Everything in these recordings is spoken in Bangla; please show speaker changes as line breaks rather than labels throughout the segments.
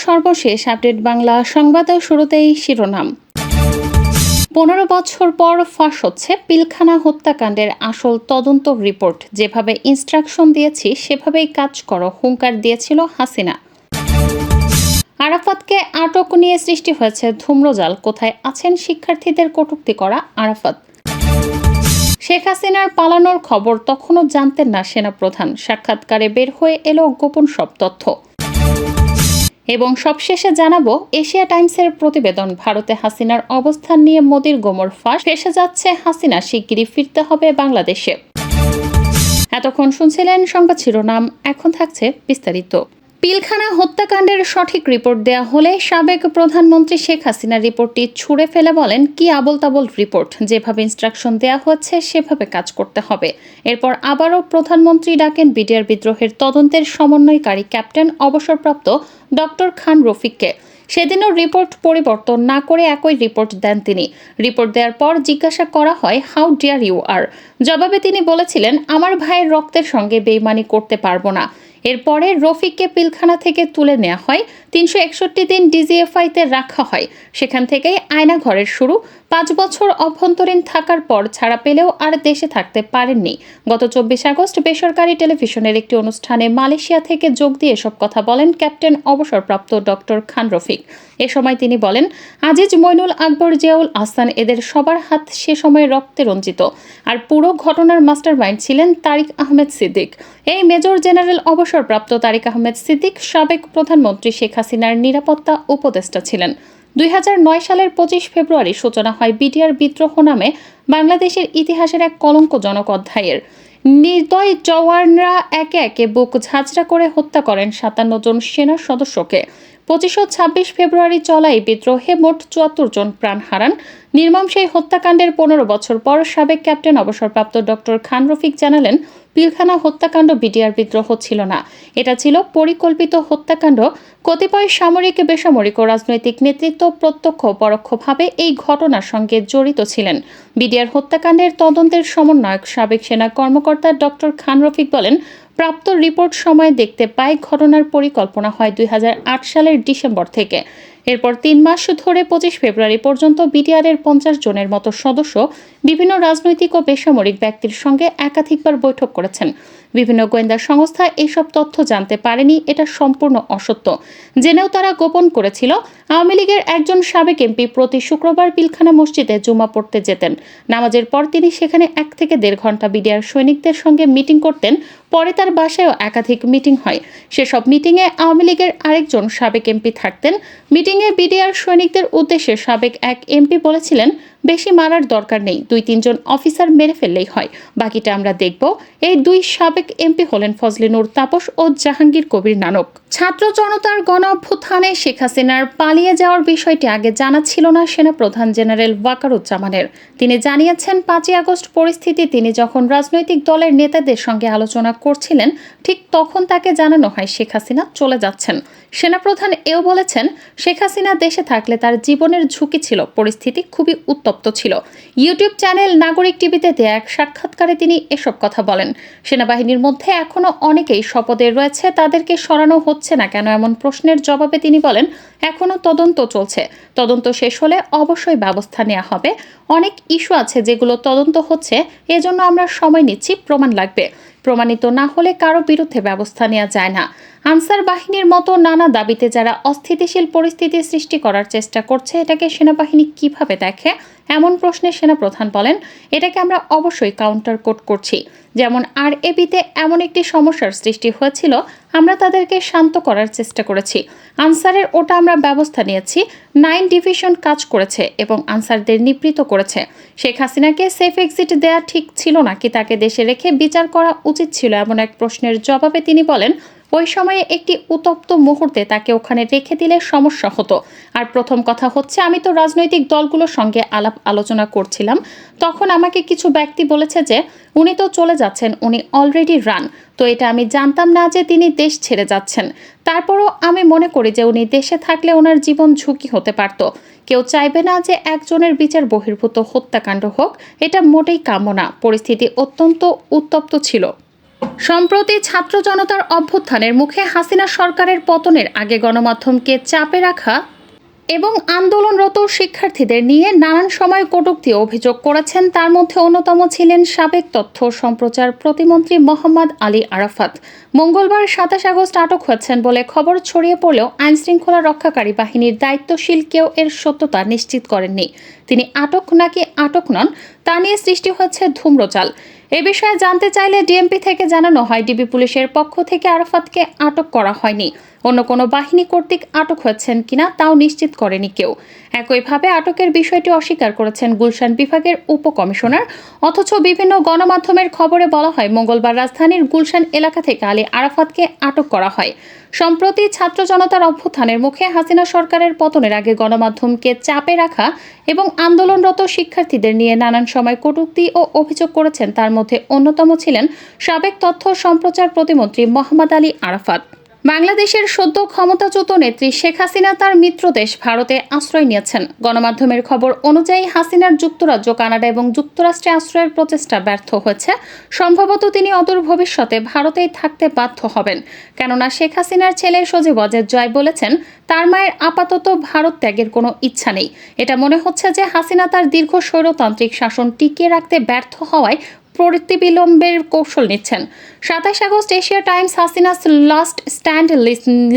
সর্বশেষ আপডেট বাংলা সংবাদের শুরুতেই শিরোনাম। 15 বছর পর ফাঁস হচ্ছে পিলখানা হত্যাকাণ্ডের আসল তদন্ত রিপোর্ট। যেভাবে ইনস্ট্রাকশন দিয়েছি সেভাবেই কাজ করো, হুঙ্কার দিয়েছিল হাসিনা। আরাফাতকে আটক নিয়ে সৃষ্টি হয়েছে ধূম্রজাল, কোথায় আছেন শিক্ষার্থীদের কটূক্তি করা আরাফাত। শেখ হাসিনার পালানোর খবর তখনও জানতেন না সেনাপ্রধান, সাক্ষাৎকারে বের হয়ে এলো গোপন সব তথ্য। এবং সবশেষে জানাবো এশিয়া টাইমসের প্রতিবেদন, ভারতে হাসিনার অবস্থান নিয়ে মোদির গোমর ফাঁস, ফেঁসে যাচ্ছে হাসিনা, শিগগিরই ফিরতে হবে বাংলাদেশে। এতক্ষণ শুনছিলেন সংবাদ শিরোনাম, এখন থাকছে বিস্তারিত। পিলখানা হত্যাকাণ্ডের সঠিক রিপোর্ট দেয়া হলে সাবেক প্রধানমন্ত্রী শেখ হাসিনার রিপোর্টটি ছুঁড়ে ফেলে বলেন, কি আবোল তাবোল রিপোর্ট, যেভাবে ইনস্ট্রাকশন দেয়া হচ্ছে সেভাবে কাজ করতে হবে। এরপর আবারও প্রধানমন্ত্রী ডাকেন বিডিআর বিদ্রোহের তদন্তের সমন্বয়কারী ক্যাপ্টেন অবসরপ্রাপ্ত ডক্টর খান রফিককে। সেদিনও রিপোর্ট পরিবর্তন না করে একই রিপোর্ট দেন তিনি। রিপোর্ট দেওয়ার পর জিজ্ঞাসা করা হয়, হাউ ডিয়ার ইউ আর। জবাবে তিনি বলেছিলেন, আমার ভাইয়ের রক্তের সঙ্গে বেইমানি করতে পারবো না। এরপরে রফিককে পিলখানা থেকে তুলে নেওয়া হয়, 361 দিন ডিজিএফআইতে রাখা হয়। সেখান থেকেই আয়নাঘরের শুরু। 5 বছর অভ্যন্তরীণ থাকার পর ছাড়া পেলেও আর দেশে থাকতে পারেননি। গত 24 আগস্ট বেসরকারি টেলিভিশনের একটি অনুষ্ঠানে মালয়েশিয়া থেকে যোগ দিয়ে এসব কথা বলেন ক্যাপ্টেন অবসরপ্রাপ্ত ডক্টর খান রফিক। এ সময় তিনি বলেন, আজিজ, মইনুল, আকবর, জিয়াউল আহসান, এদের সবার হাত সে সময় রক্তে রঞ্জিত। আর পুরো ঘটনার মাস্টারমাইন্ড ছিলেন তারিক আহমেদ সিদ্দিক। এই মেজর জেনারেল অবসরপ্রাপ্ত তারিক আহমেদ সিদ্দিক সাবেক প্রধানমন্ত্রী শেখ হাসিনার নিরাপত্তা উপদেষ্টা ছিলেন। 2009 সালের 25 ফেব্রুয়ারি সূচনা হয় বিডিআর বিদ্রোহ নামে বাংলাদেশের ইতিহাসের এক কলঙ্কজনক অধ্যায়ের। নির্দয় জওয়ানরা একে একে বুক ঝাঁঝরা করে হত্যা করেন 57 জন সেনা সদস্যকে। 25 ও 26 ফেব্রুয়ারি চলা এই বিদ্রোহে মোট 74 জন প্রাণ হারান। নির্মম সেই হত্যাকাণ্ডের 15 বছর পর সাবেক ক্যাপ্টেন অবসরপ্রাপ্ত ডক্টর খান রফিক জানালেন, পিলখানা হত্যাকাণ্ড বিডিআর বিদ্রোহ ছিল না, এটা ছিল পরিকল্পিত হত্যাকাণ্ড। কতিপয় সামরিক, বেসামরিক ও রাজনৈতিক নেতৃত্ব প্রত্যক্ষ পরোক্ষভাবে এই ঘটনার সঙ্গে জড়িত ছিলেন। বিডিআর হত্যাকাণ্ডের তদন্তের সমন্বয়ক সাবেক সেনা কর্মকর্তা ডক্টর খান রফিক বলেন, প্রাপ্ত রিপোর্ট সময় দেখতে পায় ঘটনার পরিকল্পনা হয় 2008 সালের ডিসেম্বর থেকে। এরপর 3 মাস ধরে 25 ফেব্রুয়ারি পর্যন্ত বিডিআরের 50 জনের মতো সদস্য বিভিন্ন রাজনৈতিক ও বেসামরিক ব্যক্তির সঙ্গে একাধিকবার বৈঠক করেছেন। বিভিন্ন গোয়েন্দা সংস্থা এসব তথ্য জানতে পারেনি, এটা সম্পূর্ণ অসত্য। জেনেও তারা গোপন করেছিল। আওয়ামী লীগের একজন সাবেক এমপি প্রতি শুক্রবার পিলখানা মসজিদে জুমা পড়তে যেতেন। নামাজের পর তিনি সেখানে 1 থেকে 1.5 ঘন্টা বিডিআর সৈনিকদের সঙ্গে মিটিং করতেন। পরে তার বাসায়ও একাধিক মিটিং হয়। সেসব মিটিংয়ে আওয়ামী লীগের আরেকজন সাবেক এমপি থাকতেন। মিটিংয়ে বিডিআর সৈনিকদের উদ্দেশ্যে সাবেক এক এমপি বলেছিলেন, বেশি মারার দরকার নেই, 2-3 জন অফিসার মেরে ফেললেই হয়, বাকিটা আমরা দেখব। এই 2 সাবেক এমপি হলেন ফজলে নূর তাপস ও জাহাঙ্গীর কবির নানক। ছাত্র জনতার গণ অভ্যুত্থানে শেখ হাসিনার পালিয়ে যাওয়ার বিষয়টি আগে জানা ছিল না সেনাপ্রধান জেনারেল ওয়াকারুজ্জামানের। তিনি জানিয়েছেন, 5 আগস্ট পরিস্থিতি তিনি যখন রাজনৈতিক দলের নেতাদের সঙ্গে আলোচনা করছিলেন, ঠিক তখন তাকে জানানো হয় শেখ হাসিনা চলে যাচ্ছেন। সেনাপ্রধান এও বলেছেন, শেখ হাসিনা দেশে থাকলে তার জীবনের ঝুঁকি ছিল, পরিস্থিতি খুবই উত্তপ্ত ছিল। ইউটিউব চ্যানেল নাগরিক টিভিতে দেয়া এক সাক্ষাৎকারে তিনি এসব কথা বলেন। সেনাবাহিনীর মধ্যে এখনো অনেকেই শপথে রয়েছে, তাদেরকে সরানো হচ্ছে না কেন, এমন প্রশ্নের জবাবে তিনি বলেন, এখনো তদন্ত চলছে, তদন্ত শেষ হলে অবশ্যই ব্যবস্থা নেওয়া হবে। অনেক ইস্যু আছে যেগুলো তদন্ত হচ্ছে, এজন্য আমরা সময় নিচ্ছি, প্রমাণ লাগবে। প্রমাণিত না হলে কারো বিরুদ্ধে ব্যবস্থা নেওয়া যায় না। আনসার বাহিনীর মতো নানা দাবিতে যারা অস্থিতিশীল পরিস্থিতি সৃষ্টি করার চেষ্টা করছে, এটাকে সেনাবাহিনী কিভাবে দেখে, এমন প্রশ্নে সেনাপ্রধান বলেন, এটাকে আমরা অবশ্যই কাউন্টার কোট করছি। যেমন RABতে এমন একটি সমস্যার সৃষ্টি হয়েছিল, আমরা তাদেরকে শান্ত করার চেষ্টা করেছি। আনসারের ওটা আমরা ব্যবস্থা নিয়েছি। 9 ডিভিশন কাজ করেছে এবং আনসারদের নিবৃত্ত করেছে। শেখ হাসিনাকে সেফ এক্সিট দেয়া ঠিক ছিল নাকি তাকে দেশে রেখে বিচার করা উচিত ছিল, এমন এক প্রশ্নের জবাবে তিনি বলেন, ওই সময়ে একটি উত্তপ্ত মুহূর্তে তাকে ওখানে রেখে দিলে সমস্যা হতো। আর প্রথম কথা হচ্ছে, আমি তো রাজনৈতিক দলগুলোর সঙ্গে আলাপ আলোচনা করছিলাম, তখন আমাকে কিছু ব্যক্তি বলেছে যে উনি তো চলে যাচ্ছেন, উনি অলরেডি রান, তো এটা আমি জানতাম না যে তিনি দেশ ছেড়ে যাচ্ছেন। তারপরও আমি মনে করি যে উনি দেশে থাকলে ওনার জীবন ঝুঁকি হতে পারত। কেউ চাইবে না যে একজনের বিচার বহির্ভূত হত্যাকাণ্ড হোক, এটা মোটেই কাম্য না। পরিস্থিতি অত্যন্ত উত্তপ্ত ছিল। সম্প্রতি ছাত্র জনতার অভ্যুত্থানের মুখে হাসিনা সরকারের পতনের আগে গণমাধ্যমকে চাপে রাখা এবং আন্দোলনরত শিক্ষার্থীদের নিয়ে নানান সময় কটূক্তি অভিযোগ করেছেন। তার মধ্যে অন্যতম ছিলেন সাবেক তথ্য সম্প্রচার প্রতিমন্ত্রী মোহাম্মদ আলী আরাফাত। মঙ্গলবার ২৭ আগস্ট আটক হয়েছেন বলে খবর ছড়িয়ে পড়লেও আইনশৃঙ্খলা রক্ষাকারী বাহিনীর দায়িত্বশীল কেউ এর সত্যতা নিশ্চিত করেননি। তিনি আটক নাকি আটক নন তা নিয়ে সৃষ্টি হয়েছে ধূম্রজাল। এ বিষয়ে জানতে চাইলে ডিএমপি থেকে জানানো হয়, ডিবি পুলিশের পক্ষ থেকে আরাফাতকে আটক করা হয়নি। অন্য কোনো বাহিনী কর্তৃক আটক হয়েছেন কিনা তাও নিশ্চিত করেনি কেউ। একইভাবে আটকের বিষয়টি অস্বীকার করেছেন গুলশান বিভাগের উপকমিশনার। অথচ বিভিন্ন গণমাধ্যমের খবরে বলা হয়, মঙ্গলবার রাজধানীর গুলশান এলাকা থেকে আলী আরাফাতকে আটক করা হয়। সম্প্রতি ছাত্র জনতার অভ্যুত্থানের মুখে হাসিনা সরকারের পতনের আগে গণমাধ্যমকে চাপে রাখা এবং আন্দোলনরত শিক্ষার্থীদের নিয়ে নানান সময় কটূক্তি ও অভিযোগ করেছেন। তার মধ্যে অন্যতম ছিলেন সাবেক তথ্য সম্প্রচার প্রতিমন্ত্রী মোহাম্মদ আলী আরাফাত। বাংলাদেশের সদ্য ক্ষমতাচ্যুত নেত্রী শেখ হাসিনা তার মিত্রদেশ ভারতে আশ্রয় নিয়েছেন। গণমাধ্যমের খবর অনুযায়ী হাসিনার যুক্তরাজ্য, কানাডা এবং যুক্তরাষ্ট্রে আশ্রয়ের প্রচেষ্টা ব্যর্থ হয়েছে। সম্ভবত তিনি অদূর ভবিষ্যতে ভারতেই থাকতে বাধ্য হবেন। কেননা শেখ হাসিনার ছেলে সজীব অজের জয় বলেছেন, তার মায়ের আপাতত ভারত ত্যাগের কোনো ইচ্ছা নেই। এটা মনে হচ্ছে যে হাসিনা তার দীর্ঘ স্বৈরতান্ত্রিক শাসন টিকিয়ে রাখতে ব্যর্থ হওয়ায় প্রতিবিলম্বের কৌশল নিচ্ছেন। ২৭ August Asia Times Hasina's last stand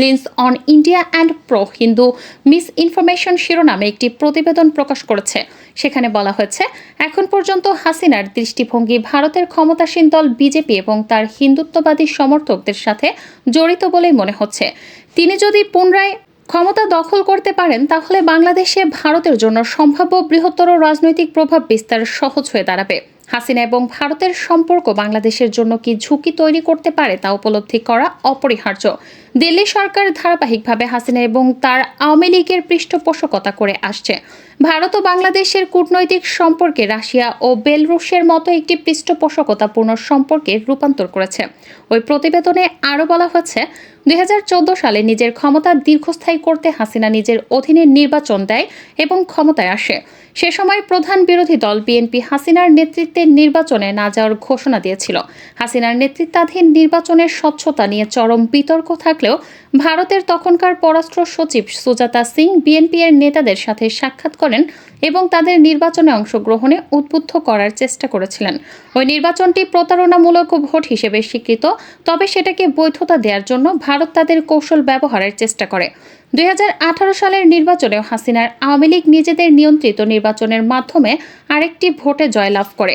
leans on India and pro Hindu misinformation শিরোনামে একটি প্রতিবেদন প্রকাশ করেছে। সেখানে বলা হয়েছে, এখন পর্যন্ত হাসিনার দৃষ্টিভঙ্গি ভারতের ক্ষমতাসীন দল বিজেপি এবং তার হিন্দুত্ববাদী সমর্থকদের সাথে জড়িত বলেই মনে হচ্ছে। তিনি যদি পুনরায় ক্ষমতা দখল করতে পারেন, তাহলে বাংলাদেশে ভারতের জন্য সম্ভাব্য বৃহত্তর রাজনৈতিক প্রভাব বিস্তার সহজ হয়ে দাঁড়াবে। হাসিনা এবং ভারতের সম্পর্ক বাংলাদেশের জন্য কি ঝুঁকি তৈরি করতে পারে তা উপলব্ধি করা অপরিহার্য। দিল্লি সরকার ধারাবাহিকভাবে হাসিনা এবং তার আওয়ামী লীগের পৃষ্ঠপোষকতা করে আসছে। ভারত ও বাংলাদেশের কূটনৈতিক সম্পর্কে রাশিয়া ও বেলারুশের মতো একটি পৃষ্ঠপোষকতাপূর্ণ সম্পর্কে রূপান্তর করেছে। ওই প্রতিবেদনে আরও বলা হয়েছে, ২০১৪ সালে নিজের ক্ষমতা দীর্ঘস্থায়ী করতে হাসিনা নিজের অধীনে নির্বাচন দেয় এবং ক্ষমতায় আসে। সে সময় প্রধান বিরোধী দল বিএনপি হাসিনার নেতৃত্বে নির্বাচনে না যাওয়ার ঘোষণা দিয়েছিল। হাসিনার নেতৃত্বাধীন নির্বাচনের স্বচ্ছতা নিয়ে চরম বিতর্ক থাকলেও ভারতের তখনকার পররাষ্ট্র সচিব সুজাতা সিং বিএনপি এর নেতাদের সাথে সাক্ষাৎ করেন এবং তাদের নির্বাচনে অংশগ্রহণে উদ্বুদ্ধ করার চেষ্টা করেছিলেন। ওই নির্বাচনটি প্রতারণামূলক ভোট হিসেবে স্বীকৃত, তবে সেটাকে বৈধতা দেওয়ার জন্য ভারত তাদের কৌশল ব্যবহারের চেষ্টা করে। ২০১৮ সালের নির্বাচনেও হাসিনার আওয়ামী লীগ নিজেদের নিয়ন্ত্রিত নির্বাচনের মাধ্যমে আরেকটি ভোটে জয়লাভ করে।